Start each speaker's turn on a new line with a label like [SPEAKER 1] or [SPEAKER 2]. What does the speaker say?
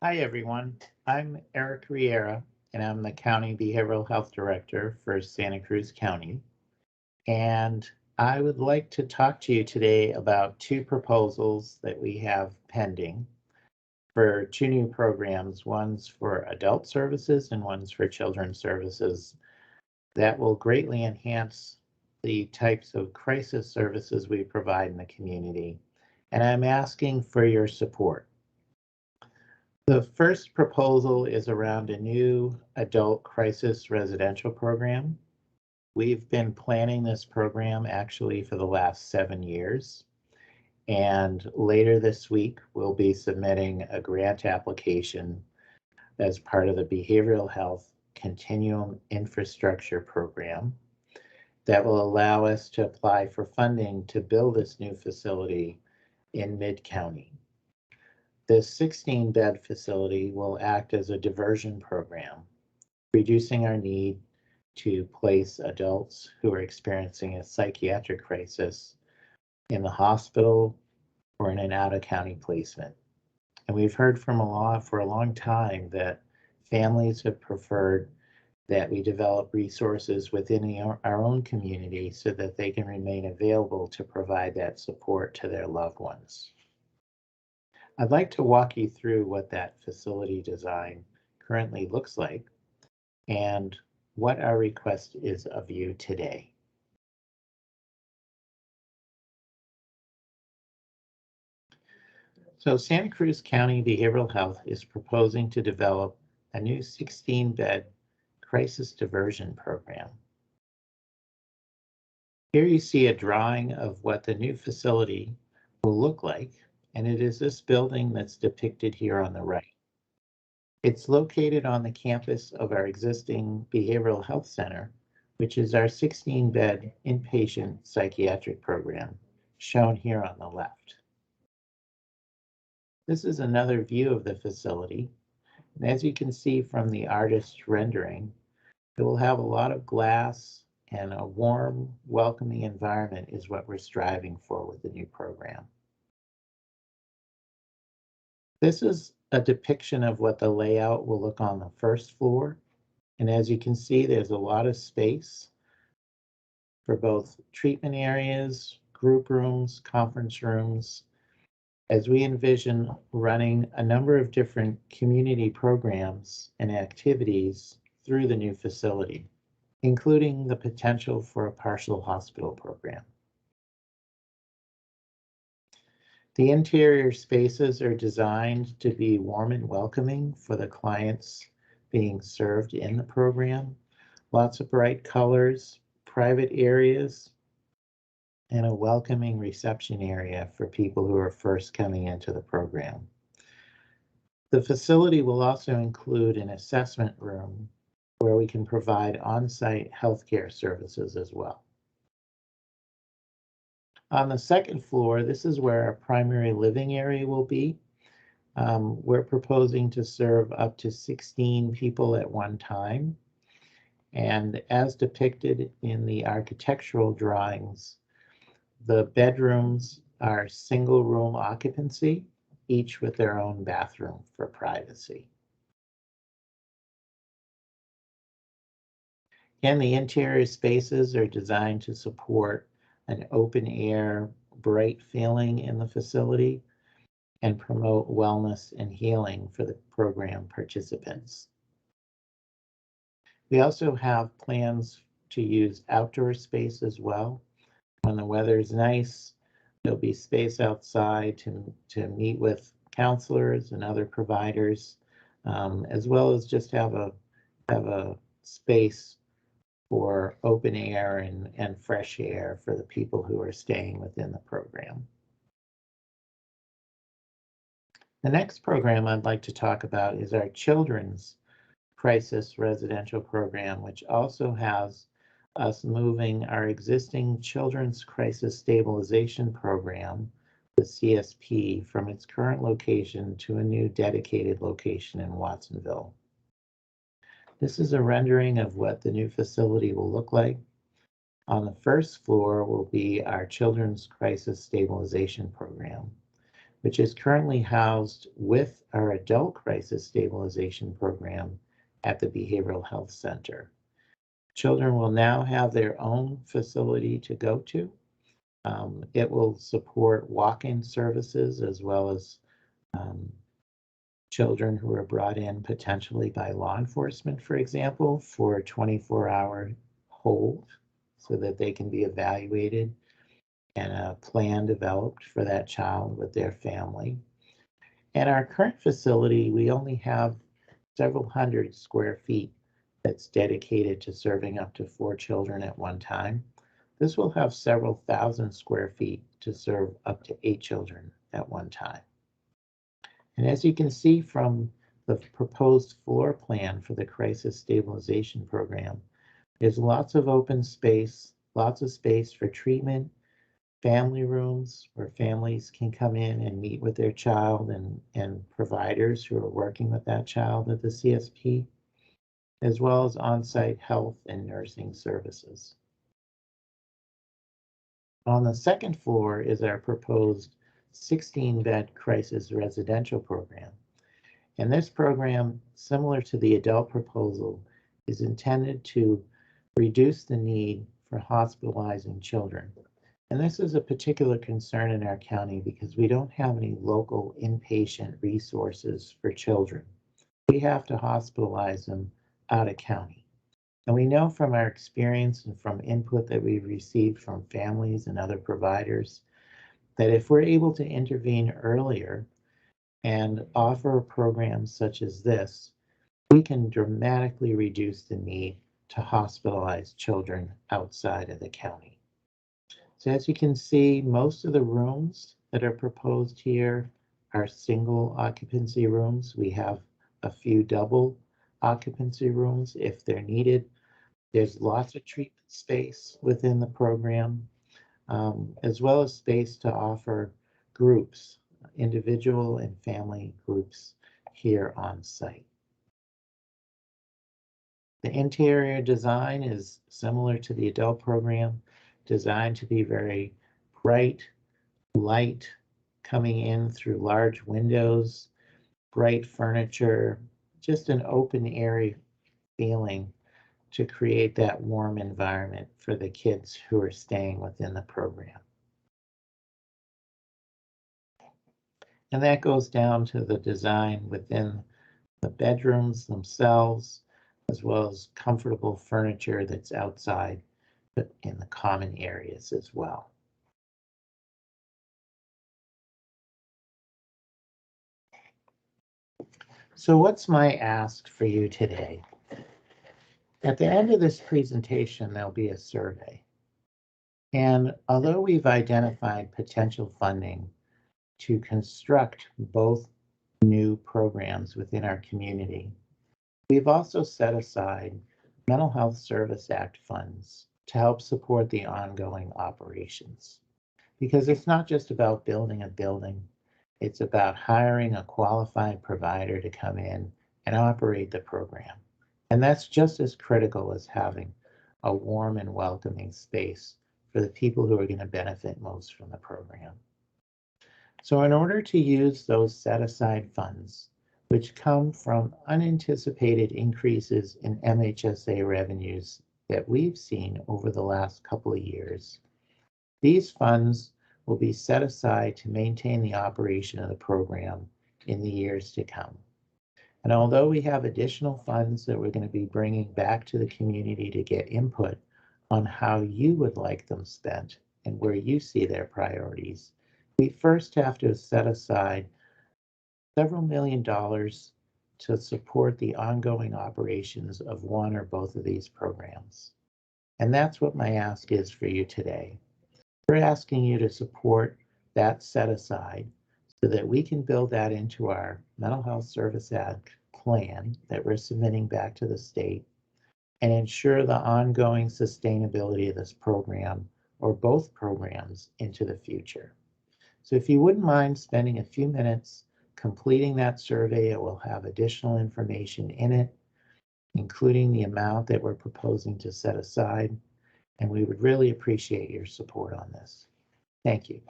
[SPEAKER 1] Hi, everyone. I'm Eric Riera, and I'm the County Behavioral Health Director for Santa Cruz County. And I would like to talk to you today about two proposals that we have pending for two new programs. One's for adult services and one's for children's services that will greatly enhance the types of crisis services we provide in the community. And I'm asking for your support. The first proposal is around a new adult crisis residential program. We've been planning this program actually for the last 7 years. And later this week, we'll be submitting a grant application as part of the Behavioral Health Continuum Infrastructure Program that will allow us to apply for funding to build this new facility in Mid-County. This 16-bed facility will act as a diversion program, reducing our need to place adults who are experiencing a psychiatric crisis in the hospital or in an out-of-county placement. And we've heard for a long time that families have preferred that we develop resources within our own community so that they can remain available to provide that support to their loved ones. I'd like to walk you through what that facility design currently looks like and what our request is of you today. So Santa Cruz County Behavioral Health is proposing to develop a new 16-bed crisis diversion program. Here you see a drawing of what the new facility will look like, and it is this building that's depicted here on the right. It's located on the campus of our existing Behavioral Health Center, which is our 16-bed inpatient psychiatric program, shown here on the left. This is another view of the facility, and as you can see from the artist's rendering, it will have a lot of glass, and a warm, welcoming environment is what we're striving for with the new program. This is a depiction of what the layout will look on the first floor. And as you can see, there's a lot of space for both treatment areas, group rooms, conference rooms, as we envision running a number of different community programs and activities through the new facility, including the potential for a partial hospital program. The interior spaces are designed to be warm and welcoming for the clients being served in the program. Lots of bright colors, private areas, and a welcoming reception area for people who are first coming into the program. The facility will also include an assessment room where we can provide on-site healthcare services as well. On the second floor, this is where our primary living area will be. We're proposing to serve up to 16 people at one time. And as depicted in the architectural drawings, the bedrooms are single room occupancy, each with their own bathroom for privacy. And the interior spaces are designed to support an open air, bright feeling in the facility and promote wellness and healing for the program participants. We also have plans to use outdoor space as well. When the weather is nice, there'll be space outside to meet with counselors and other providers, as well as just have a space for open air and fresh air for the people who are staying within the program. The next program I'd like to talk about is our children's crisis residential program, which also has us moving our existing Children's Crisis Stabilization Program, the CSP, from its current location to a new dedicated location in Watsonville. This is a rendering of what the new facility will look like. On the first floor will be our Children's Crisis Stabilization Program. which is currently housed with our adult crisis stabilization program at the Behavioral Health Center. Children will now have their own facility to go to. It will support walk-in services as well as children who are brought in potentially by law enforcement, for example, for a 24-hour hold so that they can be evaluated and a plan developed for that child with their family. At our current facility, we only have several hundred square feet that's dedicated to serving up to 4 children at one time. This will have several thousand square feet to serve up to 8 children at one time. And as you can see from the proposed floor plan for the crisis stabilization program, there's lots of open space, lots of space for treatment, family rooms where families can come in and meet with their child and providers who are working with that child at the CSP, as well as on-site health and nursing services. On the second floor is our proposed 16-bed crisis residential program. And this program, similar to the adult proposal, is intended to reduce the need for hospitalizing children. And this is a particular concern in our county because we don't have any local inpatient resources for children. We have to hospitalize them out of county. And we know from our experience and from input that we've received from families and other providers that if we're able to intervene earlier and offer programs such as this, we can dramatically reduce the need to hospitalize children outside of the county. So as you can see, most of the rooms that are proposed here are single occupancy rooms. We have a few double occupancy rooms if they're needed. There's lots of treatment space within the program, as well as space to offer groups, individual and family groups here on site. The interior design is similar to the adult program, designed to be very bright, light coming in through large windows, bright furniture, just an open area feeling to create that warm environment for the kids who are staying within the program. And that goes down to the design within the bedrooms themselves, as well as comfortable furniture that's outside, but in the common areas as well. So what's my ask for you today? At the end of this presentation, there'll be a survey. And although we've identified potential funding to construct both new programs within our community, we've also set aside Mental Health Service Act funds to help support the ongoing operations. Because it's not just about building a building, it's about hiring a qualified provider to come in and operate the program. And that's just as critical as having a warm and welcoming space for the people who are going to benefit most from the program. So in order to use those set-aside funds, which come from unanticipated increases in MHSA revenues that we've seen over the last couple of years, these funds will be set aside to maintain the operation of the program in the years to come. And although we have additional funds that we're going to be bringing back to the community to get input on how you would like them spent and where you see their priorities, we first have to set aside several $millions to support the ongoing operations of one or both of these programs. And that's what my ask is for you today. We're asking you to support that set aside so that we can build that into our Mental Health Service Act plan that we're submitting back to the state and ensure the ongoing sustainability of this program or both programs into the future. So if you wouldn't mind spending a few minutes completing that survey, it will have additional information in it, including the amount that we're proposing to set aside, and we would really appreciate your support on this. Thank you.